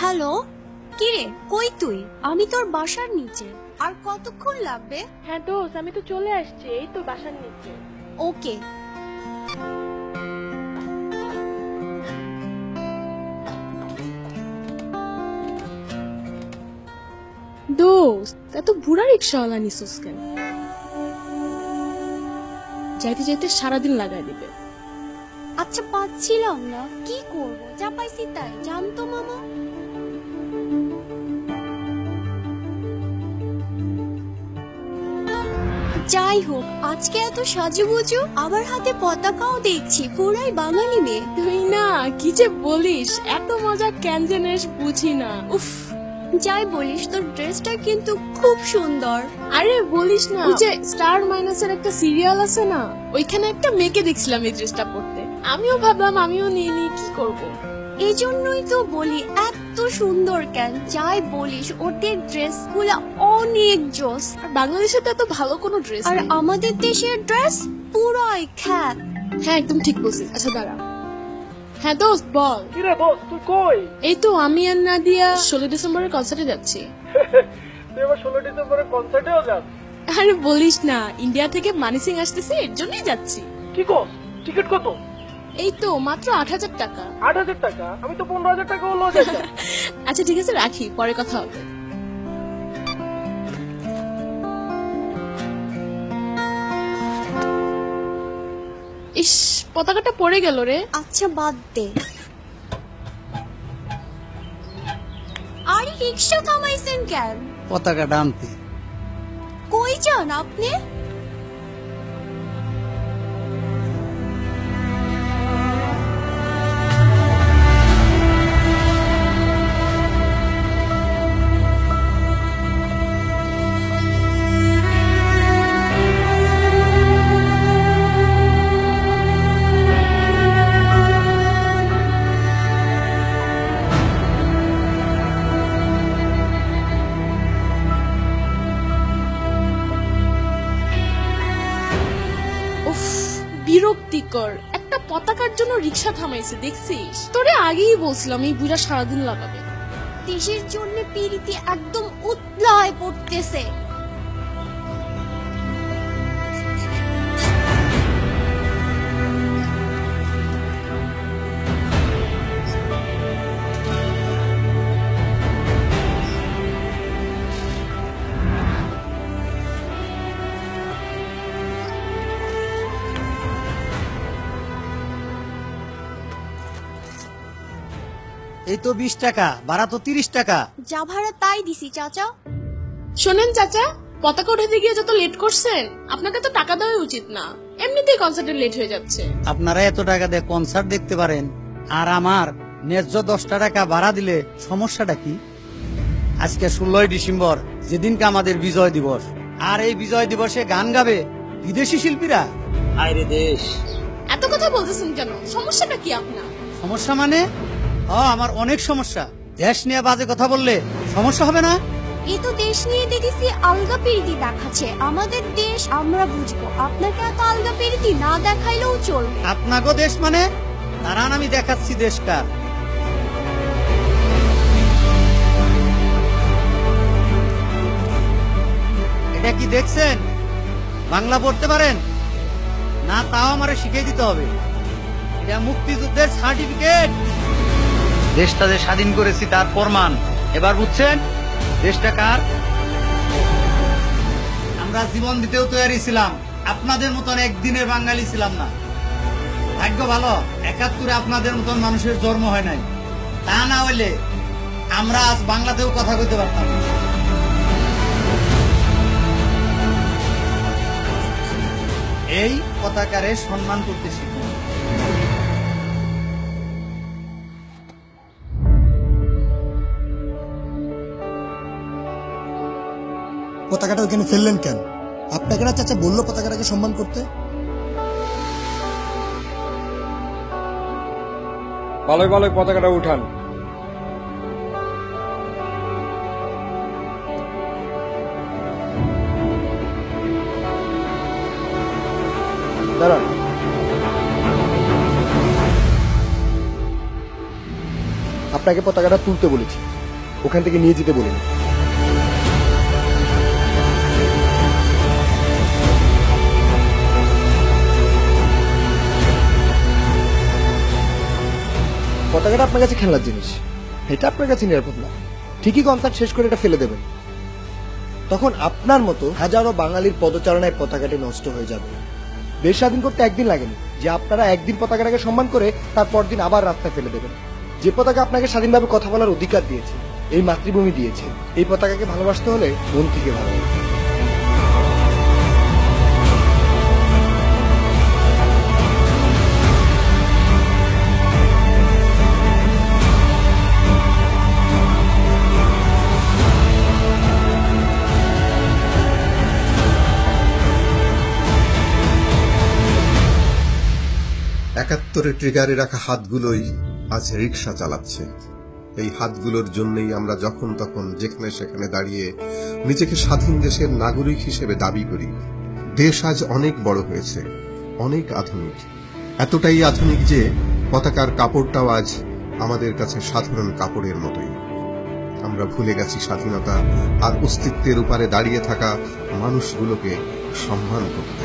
Hello, কিরে কই তুই? আমি তোর বাসার নিচে। আর কতক্ষণ লাগবে? হ্যাঁ দোস্ত, আমি তো চলে আসছি, এই তো বাসার নিচে। ওকে। দোস্ত, এত বুড়া রিক্সাওয়ালা নিছিস কেন? যাইতে যাইতে সারাদিন লাগাই দিবে। আচ্ছা পাচ্ছিলাম না, কি করব? যা পাইছি তাই, জানতো মামা। যাই হোক, আজকে এত সাজুগুজু, আবার হাতে পতাকাও দেখছি, পুরাই বাঙালি মেয়ে। তুই না কি যে বলিস, এত মজা কেন জানিস বুঝি না। উফ, যাই বলিস, তোর ড্রেসটা কিন্তু খুব সুন্দর। আরে বলিস না, ওই যে স্টার মাইনাসের একটা সিরিয়াল আছে না, ওইখানে একটা মেয়েকে দেখছিলাম এই ড্রেসটা পরতে। আমিও ভাবলাম আমিও নিয়ে নিই, কি করব। এই জন্যই তো বলি এত সুন্দর কেন। যাই বলিস, ওদের ড্রেসগুলো অনেক জোস। আর বাংলাদেশে তো এত ভালো কোনো ড্রেস আর নেই। আমাদের দেশের ড্রেস পুরাই খ্যাত। হ্যাঁ একদম ঠিক বলছিস। আচ্ছা দাঁড়া। হ্যাঁ দোস্ত বল। কিরে দোস্ত, তুই কই? এই তো আমি আর নাদিয়া 16 ডিসেম্বরের কনসার্টে যাচ্ছি। তুই এবার 16 ডিসেম্বরের কনসার্টেও যাস? আরে বলিস না, ইন্ডিয়া থেকে মানি সিং আসতেছে, এর জন্যই যাচ্ছি। কি কস? টিকিট কত? এই তো মাত্র 8,000 টাকা। 8,000 টাকা? আমি তো 15,000 টাকা হলো যাইতাম। আচ্ছা ঠিক আছে, রাখি, পরে কথা হবে। ইস, পতাকাটা পড়ে গেল রে। আচ্ছা বাদ দে। আরে রিক্সা থামাইছেন কেন? পতাকাটা আনতে। কই যান আপনি? উফ, বিরক্তিকর, একটা পতাকার জন্য রিক্সা থামাইছে দেখছিস? তোরে আগেই বলছিলাম এই বুড়া সারাদিন লাগাবে। দেশের জন্য পিরিতি একদম উতলায় পড়তেছে। এই তো 20 টাকা, ভাড়া তো 30 টাকা। যা ভাড়া তাই দিছি চাচা। শোনেন চাচা, পতাকা উঠাতে গিয়ে যত লেট করছেন, আপনাকে তো টাকা দেওয়া উচিত না, এমনিতেই কনসার্টে লেট হয়ে যাচ্ছে। আপনারা এত টাকা দিয়ে কনসার্ট দেখতে পারেন, আর আমার ন্যায্য 10 টাকা ভাড়া দিলে সমস্যাটা কি? আজকে 16 ডিসেম্বর, যেদিনকে আমাদের বিজয় দিবস, আর এই বিজয় দিবসে গান গাবে বিদেশি শিল্পীরা। আইরে দেশ। এত কথা বলতেছেন কেন? সমস্যাটা কি আপনার? সমস্যা মানে? আমার অনেক সমস্যা। দেশ নিয়ে বাজে কথা বললে সমস্যা হবে না? এ তো দেশ নিয়ে দেখেছি আলগা পিরিতি দেখাচ্ছে। আমাদের দেশ আমরা বুঝবো, আপনাকে এত আলগা পিরিতি না দেখাইলেও চলবে। আপনাগো দেশ মানে? দাঁড়ান আমি দেখাচ্ছি দেশকার। এটা কি দেখছেন? বাংলা পড়তে পারেন না? তাও আমারে শিখিয়ে দিতে হবে। এটা মুক্তিযুদ্ধের সার্টিফিকেট। দেশটা যে স্বাধীন করেছি তার প্রমাণ। এবার বুঝছেন দেশটা কার? আমরা জীবন দিতেও তৈরি ছিলাম, আপনাদের মতন একদিনের বাঙালি ছিলাম না। ভাগ্য ভালো 71-এ আপনাদের মতন মানুষের জন্ম হয় নাই। তা না হইলে আমরা আজ বাংলাতেও কথা কইতে পারতাম। এই পতাকারে সম্মান করতে শিখুন। পতাকাটা ওখানে ফেললেন কেন? আপনাকে না চাচা বললো পতাকাটাকে সম্মান করতে? ভালোই ভালোই পতাকাটা উঠান। দাঁড়ান। আপনাকে পতাকাটা তুলতে বলেছি, ওখান থেকে নিয়ে যেতে বলিনি। পতাকাটা আপনার কাছে খেলার জিনিস, এটা আপনার কাছে নিরাপদ না। ঠিকই কনসার্ট শেষ করে এটা ফেলে দেবেন, তখন আপনার মতো হাজারো বাঙালির পদচারণায় পতাকাটি নষ্ট হয়ে যাবে। দেশ স্বাধীন করতে একদিন লাগেনি যে আপনারা একদিন পতাকাটাকে সম্মান করে তারপর দিন আবার রাস্তায় ফেলে দেবেন। যে পতাকা আপনাকে স্বাধীনভাবে কথা বলার অধিকার দিয়েছে, এই মাতৃভূমি দিয়েছে, এই পতাকাকে ভালোবাসতে হলে মন থেকে ভালোবাসতে। একাত্তরে ট্রিগারে রাখা হাতগুলোই আজ রিক্সা চালাচ্ছে। এই হাতগুলোর জন্যই আমরা যখন তখন যেখানে সেখানে দাঁড়িয়ে নিজেকে স্বাধীন দেশের নাগরিক হিসেবে দাবি করি। দেশ আজ অনেক বড় হয়েছে, অনেক আধুনিক, এতটাই আধুনিক যে পতাকার কাপড়টাও আজ আমাদের কাছে সাধারণ কাপড়ের মতোই। আমরা ভুলে গেছি স্বাধীনতা আর অস্তিত্বের উপরে দাঁড়িয়ে থাকা মানুষগুলোকে সম্মান করতে।